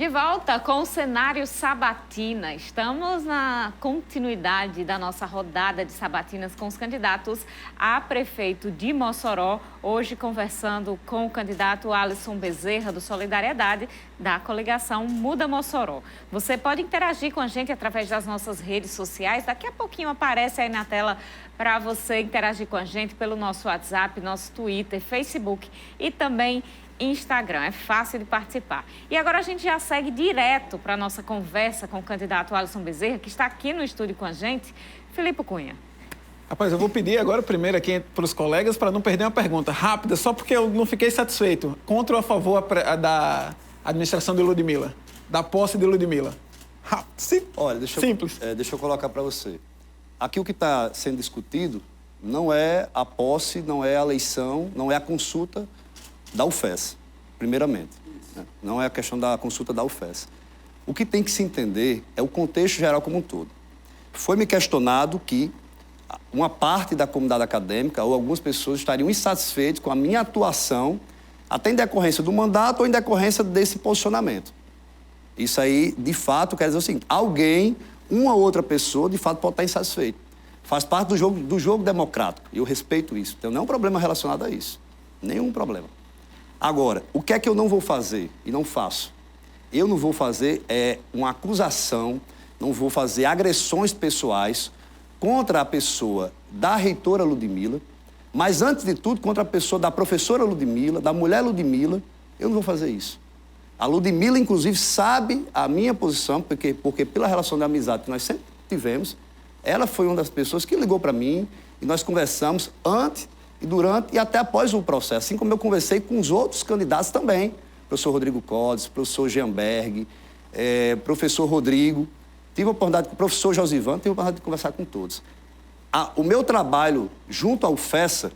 De volta com o cenário Sabatina. Estamos na continuidade da nossa rodada de sabatinas com os candidatos a prefeito de Mossoró. Hoje conversando com o candidato Alisson Bezerra, do Solidariedade, da coligação Muda Mossoró. Você pode interagir com a gente através das nossas redes sociais. Daqui a pouquinho aparece aí na tela para você interagir com a gente pelo nosso WhatsApp, nosso Twitter, Facebook e também Instagram. É fácil de participar. E agora a gente já segue direto para a nossa conversa com o candidato Alisson Bezerra, que está aqui no estúdio com a gente. Filipe Cunha. Rapaz, eu vou pedir agora primeiro aqui para os colegas para não perder uma pergunta rápida, só porque eu não fiquei satisfeito. Contra ou a favor da administração de Ludmilla? Da posse de Ludmilla? Sim. Olha, simples. Deixa eu colocar para você. Aqui o que está sendo discutido não é a posse, não é a eleição, não é a consulta da UFES, primeiramente. Né? Não é a questão da consulta da UFES. O que tem que se entender é o contexto geral como um todo. Foi-me questionado que uma parte da comunidade acadêmica ou algumas pessoas estariam insatisfeitas com a minha atuação, até em decorrência do mandato ou em decorrência desse posicionamento. Isso aí, de fato, quer dizer o seguinte, alguém, uma ou outra pessoa, de fato, pode estar insatisfeita. Faz parte do jogo democrático, e eu respeito isso. Então, não é um problema relacionado a isso. Nenhum problema. Agora, o que é que eu não vou fazer e não faço? Eu não vou fazer uma acusação, não vou fazer agressões pessoais contra a pessoa da reitora Ludmilla, mas, antes de tudo, contra a pessoa da professora Ludmilla, da mulher Ludmilla, eu não vou fazer isso. A Ludmilla, inclusive, sabe a minha posição, porque pela relação de amizade que nós sempre tivemos, ela foi uma das pessoas que ligou para mim e nós conversamos antes e durante e até após o processo, assim como eu conversei com os outros candidatos também, professor Rodrigo Codes, professor Gianberg, professor Rodrigo, tive a oportunidade com o professor Josivan, tive a oportunidade de conversar com todos. O meu trabalho junto à UFESA,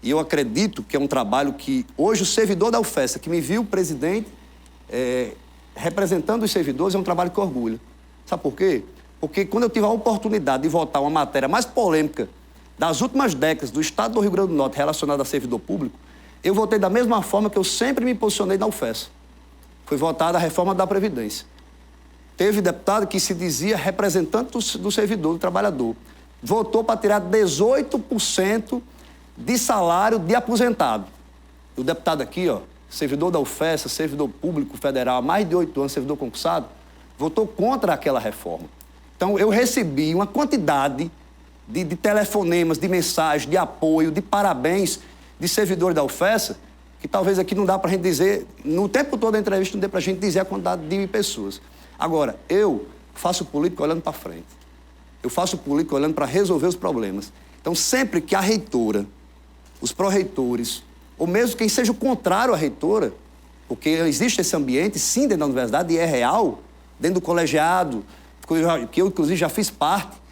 e eu acredito que é um trabalho que hoje o servidor da UFESA, que me viu presidente, representando os servidores, é um trabalho que orgulha. Sabe por quê? Porque quando eu tive a oportunidade de votar uma matéria mais polêmica das últimas décadas do estado do Rio Grande do Norte relacionada a servidor público, eu votei da mesma forma que eu sempre me posicionei na UFES. Foi votada a reforma da Previdência. Teve deputado que se dizia representante do servidor, do trabalhador. Votou para tirar 18% de salário de aposentado. O deputado aqui, servidor da UFES, servidor público federal há mais de 8 anos, servidor concursado, votou contra aquela reforma. Então, eu recebi uma quantidade de telefonemas, de mensagens, de apoio, de parabéns de servidores da UFESA, que talvez aqui não dá para a gente dizer, no tempo todo da entrevista não dê para a gente dizer a quantidade de pessoas. Agora, eu faço política olhando para frente. Eu faço política olhando para resolver os problemas. Então, sempre que a reitora, os pró-reitores, ou mesmo quem seja o contrário à reitora, porque existe esse ambiente, sim, dentro da universidade, e é real, dentro do colegiado, que eu, inclusive, já fiz parte,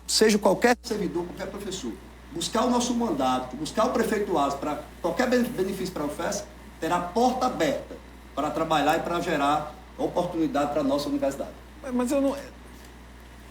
seja qualquer servidor, qualquer professor, buscar o nosso mandato, buscar o prefeituado para qualquer benefício para a UFES, terá porta aberta para trabalhar e para gerar oportunidade para a nossa universidade. Mas eu não...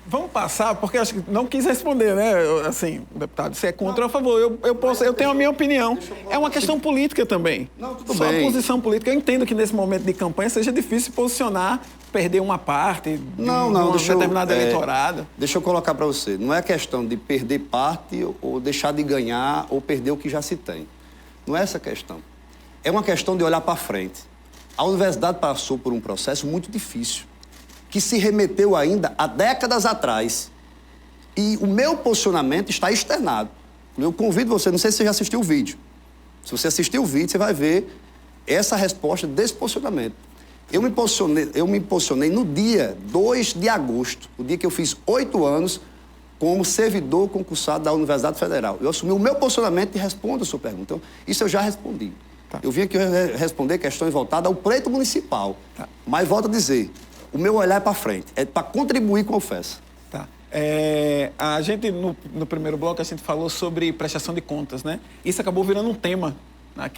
Vamos passar, porque eu acho que não quis responder, né? Assim, deputado, se é contra ou a favor. Eu tenho a minha opinião. É uma questão política também. Não, tudo Só bem. a posição política. Eu entendo que nesse momento de campanha seja difícil posicionar, perder uma parte de uma determinada eleitorado. Deixa eu colocar para você. Não é questão de perder parte ou deixar de ganhar ou perder o que já se tem. Não é essa a questão. É uma questão de olhar para frente. A universidade passou por um processo muito difícil, que se remeteu ainda a décadas atrás. E o meu posicionamento está externado. Eu convido você, não sei se você já assistiu o vídeo. Se você assistiu o vídeo, você vai ver essa resposta desse posicionamento. Eu me posicionei no dia 2 de agosto, o dia que eu fiz 8 anos como servidor concursado da Universidade Federal. Eu assumi o meu posicionamento e respondo a sua pergunta. Então, isso eu já respondi. Tá. Eu vim aqui responder questões voltadas ao pleito municipal. Tá. Mas volto a dizer, o meu olhar é para frente, é para contribuir com a UFES. Tá. A gente, no primeiro bloco, a gente falou sobre prestação de contas, né? Isso acabou virando um tema,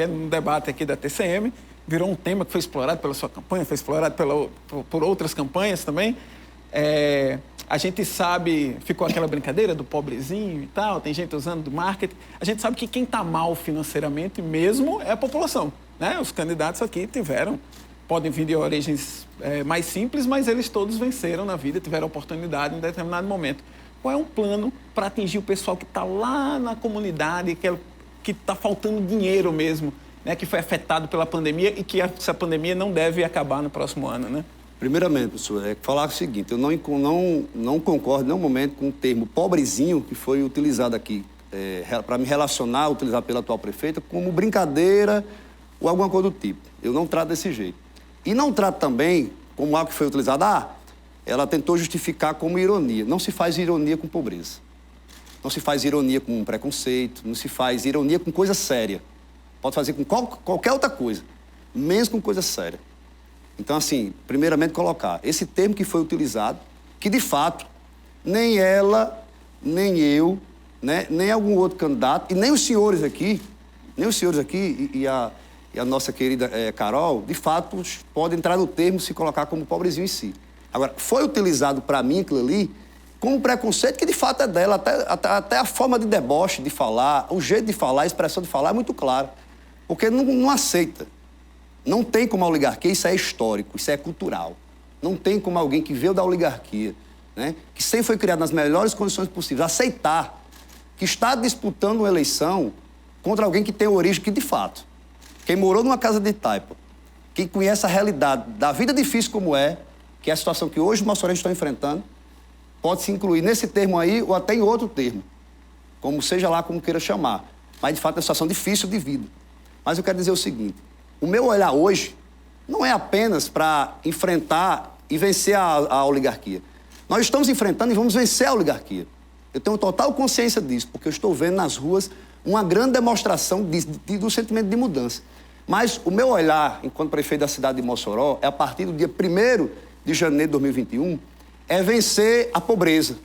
no debate aqui da TCM, virou um tema que foi explorado pela sua campanha, foi explorado por outras campanhas também. A gente sabe, ficou aquela brincadeira do pobrezinho e tal, tem gente usando do marketing. A gente sabe que quem está mal financeiramente mesmo é a população, né? Os candidatos aqui tiveram podem vir de origens mais simples, mas eles todos venceram na vida, tiveram oportunidade em determinado momento. Qual é um plano para atingir o pessoal que está lá na comunidade, que está faltando dinheiro mesmo, né, que foi afetado pela pandemia e que essa pandemia não deve acabar no próximo ano, né? Primeiramente, professor, falar o seguinte, eu não concordo em nenhum momento com o termo pobrezinho que foi utilizado aqui, para me relacionar, utilizado pela atual prefeita, como brincadeira ou alguma coisa do tipo. Eu não trato desse jeito. E não trato também como algo que foi utilizado, ela tentou justificar como ironia. Não se faz ironia com pobreza. Não se faz ironia com preconceito, não se faz ironia com coisa séria. Pode fazer com qualquer outra coisa, menos com coisa séria. Então, assim, primeiramente colocar esse termo que foi utilizado, que de fato, nem ela, nem eu, né, nem algum outro candidato, e nem os senhores aqui e a nossa querida Carol, de fato, podem entrar no termo se colocar como pobrezinho em si. Agora, foi utilizado para mim aquilo ali como preconceito que de fato é dela, até a forma de deboche de falar, o jeito de falar, a expressão de falar é muito clara, porque não aceita. Não tem como a oligarquia, isso é histórico, isso é cultural. Não tem como alguém que veio da oligarquia, né, que sempre foi criado nas melhores condições possíveis, aceitar que está disputando uma eleição contra alguém que tem origem que, de fato, quem morou numa casa de taipa, quem conhece a realidade da vida difícil como que é a situação que hoje os moçorenses estão enfrentando, pode se incluir nesse termo aí ou até em outro termo, como seja lá como queira chamar. Mas, de fato, é uma situação difícil de vida. Mas eu quero dizer o seguinte, o meu olhar hoje não é apenas para enfrentar e vencer a oligarquia. Nós estamos enfrentando e vamos vencer a oligarquia. Eu tenho total consciência disso, porque eu estou vendo nas ruas uma grande demonstração do sentimento de mudança. Mas o meu olhar, enquanto prefeito da cidade de Mossoró, é a partir do dia 1º de janeiro de 2021, é vencer a pobreza,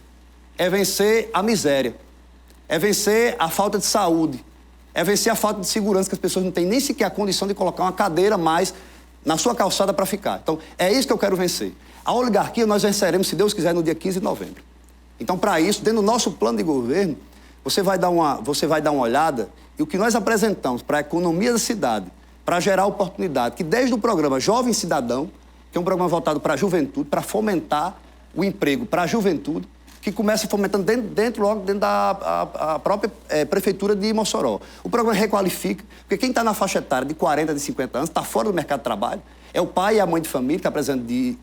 é vencer a miséria, é vencer a falta de saúde, é vencer a falta de segurança, que as pessoas não têm nem sequer a condição de colocar uma cadeira mais na sua calçada para ficar. Então, é isso que eu quero vencer. A oligarquia nós venceremos, se Deus quiser, no dia 15 de novembro. Então, para isso, dentro do nosso plano de governo, você vai dar uma olhada e o que nós apresentamos para a economia da cidade, para gerar oportunidade, que desde o programa Jovem Cidadão, que é um programa voltado para a juventude, para fomentar o emprego para a juventude, que começa fomentando dentro da própria prefeitura de Mossoró. O programa Requalifica, porque quem está na faixa etária de 40, de 50 anos, está fora do mercado de trabalho, é o pai e a mãe de família que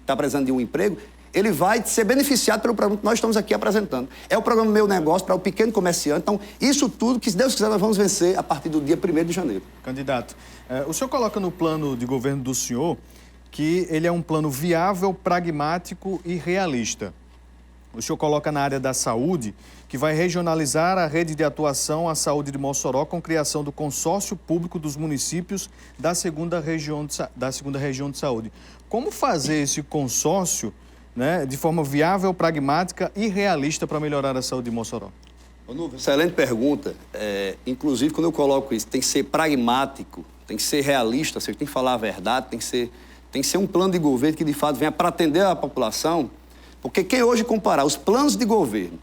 está precisando de um emprego, ele vai ser beneficiado pelo programa que nós estamos aqui apresentando. É o programa Meu Negócio para o pequeno comerciante. Então, isso tudo, que se Deus quiser, nós vamos vencer a partir do dia 1º de janeiro. Candidato, o senhor coloca no plano de governo do senhor que ele é um plano viável, pragmático e realista. O senhor coloca na área da saúde que vai regionalizar a rede de atuação à saúde de Mossoró com criação do consórcio público dos municípios da segunda região de saúde. Como fazer esse consórcio, né, de forma viável, pragmática e realista para melhorar a saúde de Mossoró? Excelente pergunta. Inclusive, quando eu coloco isso, tem que ser pragmático, tem que ser realista, você tem que falar a verdade, tem que ser um plano de governo que, de fato, venha para atender a população. Porque quem hoje comparar os planos de governo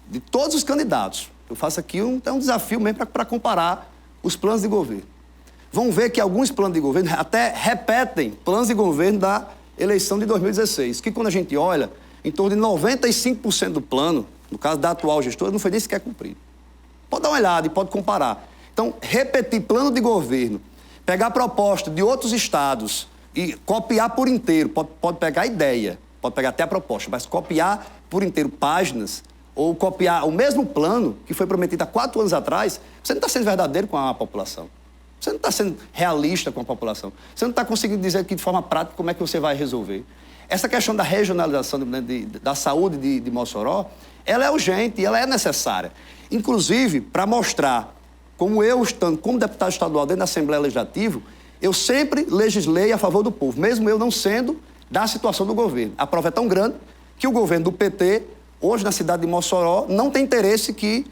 de todos os candidatos, eu faço aqui um desafio mesmo para comparar os planos de governo. Vão ver que alguns planos de governo até repetem planos de governo da eleição de 2016, que quando a gente olha, em torno de 95% do plano, no caso da atual gestora, não foi nem sequer cumprido. Pode dar uma olhada e pode comparar. Então, repetir plano de governo, pegar proposta de outros estados e copiar por inteiro, pode pegar a ideia, pode pegar até a proposta, mas copiar por inteiro páginas ou copiar o mesmo plano que foi prometido há 4 anos atrás, você não está sendo verdadeiro com a população. Você não está sendo realista com a população. Você não está conseguindo dizer aqui de forma prática como é que você vai resolver. Essa questão da regionalização da saúde de Mossoró, ela é urgente e ela é necessária. Inclusive, para mostrar como eu, estando como deputado estadual dentro da Assembleia Legislativa, eu sempre legislei a favor do povo, mesmo eu não sendo da situação do governo. A prova é tão grande que o governo do PT, hoje na cidade de Mossoró, não tem interesse que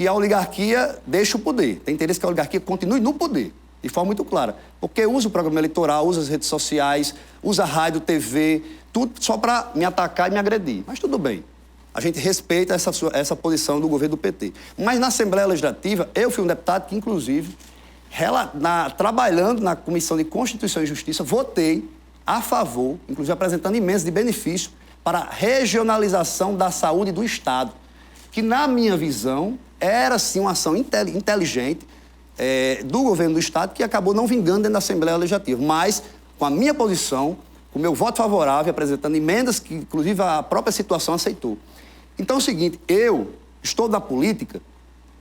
a oligarquia deixe o poder. Tem interesse que a oligarquia continue no poder, de forma muito clara. Porque usa o programa eleitoral, usa as redes sociais, usa a rádio, TV, tudo só para me atacar e me agredir. Mas tudo bem. A gente respeita essa posição do governo do PT. Mas na Assembleia Legislativa, eu fui um deputado que, inclusive, trabalhando na Comissão de Constituição e Justiça, votei a favor, inclusive apresentando emendas de benefício para a regionalização da saúde do Estado, que, na minha visão, era, sim, uma ação inteligente do governo do Estado, que acabou não vingando dentro da Assembleia Legislativa. Mas, com a minha posição, com o meu voto favorável, apresentando emendas que, inclusive, a própria situação aceitou. Então é o seguinte, eu estou na política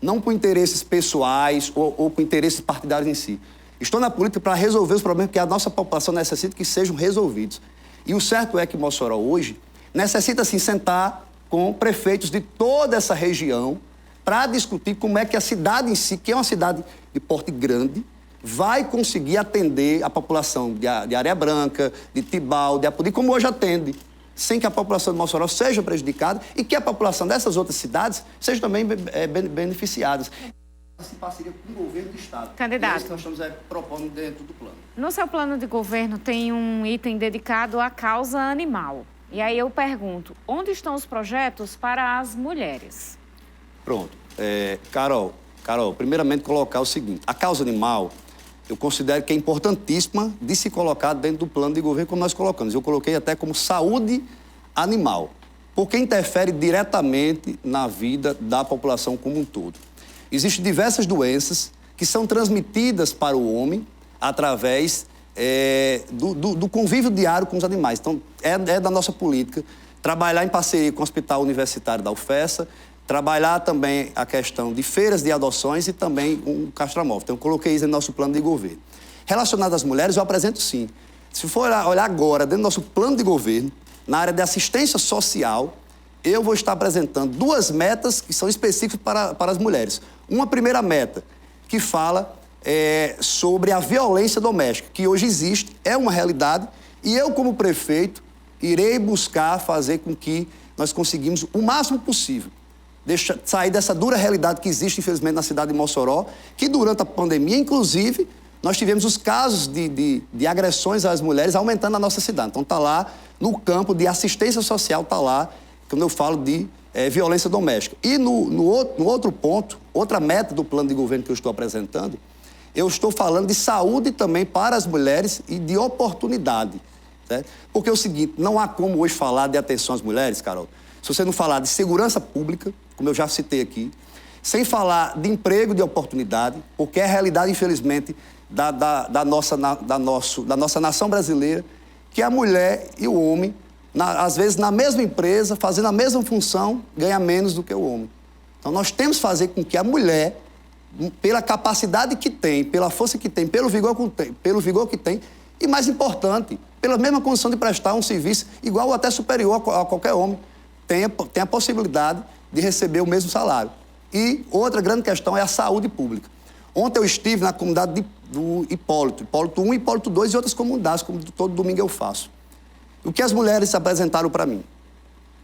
não por interesses pessoais ou por interesses partidários em si. Estou na política para resolver os problemas que a nossa população necessita que sejam resolvidos. E o certo é que Mossoró hoje necessita, sim, sentar com prefeitos de toda essa região para discutir como é que a cidade em si, que é uma cidade de porte grande, vai conseguir atender a população de Areia Branca, de Tibau, de Apodi, como hoje atende, sem que a população de Mossoró seja prejudicada e que a população dessas outras cidades seja também beneficiada. Em parceria com o governo do Estado. Candidato. É isso que nós estamos propondo dentro do plano. No seu plano de governo tem um item dedicado à causa animal. E aí eu pergunto, onde estão os projetos para as mulheres? Pronto. Carol, primeiramente colocar o seguinte, a causa animal, eu considero que é importantíssima de se colocar dentro do plano de governo, como nós colocamos. Eu coloquei até como saúde animal, porque interfere diretamente na vida da população como um todo. Existem diversas doenças que são transmitidas para o homem através do convívio diário com os animais. Então, é da nossa política trabalhar em parceria com o Hospital Universitário da UFESA, trabalhar também a questão de feiras de adoções e também um castramóvel. Então, eu coloquei isso no nosso plano de governo. Relacionado às mulheres, eu apresento sim. Se for olhar agora, dentro do nosso plano de governo, na área de assistência social, eu vou estar apresentando 2 metas que são específicas para as mulheres. Uma primeira meta, que fala sobre a violência doméstica, que hoje existe, é uma realidade, e eu, como prefeito, irei buscar fazer com que nós conseguimos o máximo possível sair dessa dura realidade que existe, infelizmente, na cidade de Mossoró, que durante a pandemia, inclusive, nós tivemos os casos de agressões às mulheres aumentando na nossa cidade. Então, está lá no campo de assistência social, está lá, quando eu falo de violência doméstica. E no outro ponto, outra meta do plano de governo que eu estou apresentando, eu estou falando de saúde também para as mulheres e de oportunidade. Certo? Porque é o seguinte, não há como hoje falar de atenção às mulheres, Carol, se você não falar de segurança pública, como eu já citei aqui, sem falar de emprego, de oportunidade, porque é a realidade, infelizmente, da nossa nação brasileira, que a mulher e o homem, às vezes na mesma empresa, fazendo a mesma função, ganha menos do que o homem. Então nós temos que fazer com que a mulher, pela capacidade que tem, pela força que tem, pelo vigor que tem, e mais importante, pela mesma condição de prestar um serviço igual ou até superior a qualquer homem, tem a possibilidade de receber o mesmo salário. E outra grande questão é a saúde pública. Ontem eu estive na comunidade do Hipólito 1, Hipólito 2 e outras comunidades, como todo domingo eu faço. O que as mulheres se apresentaram para mim?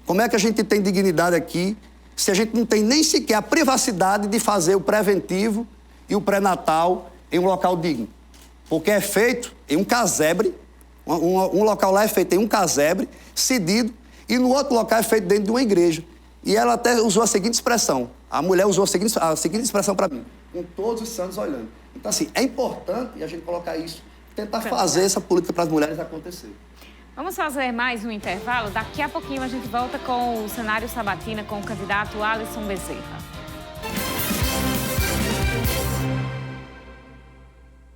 Como é que a gente tem dignidade aqui se a gente não tem nem sequer a privacidade de fazer o preventivo e o pré-natal em um local digno? Porque é feito em um casebre, um local lá é feito em um casebre, cedido, e no outro local é feito dentro de uma igreja. E ela até usou a seguinte expressão, a mulher usou a seguinte expressão para mim, com todos os santos olhando. Então, assim, é importante a gente colocar isso, tentar fazer essa política para as mulheres acontecer. Vamos fazer mais um intervalo? Daqui a pouquinho a gente volta com o cenário Sabatina com o candidato Alisson Bezerra.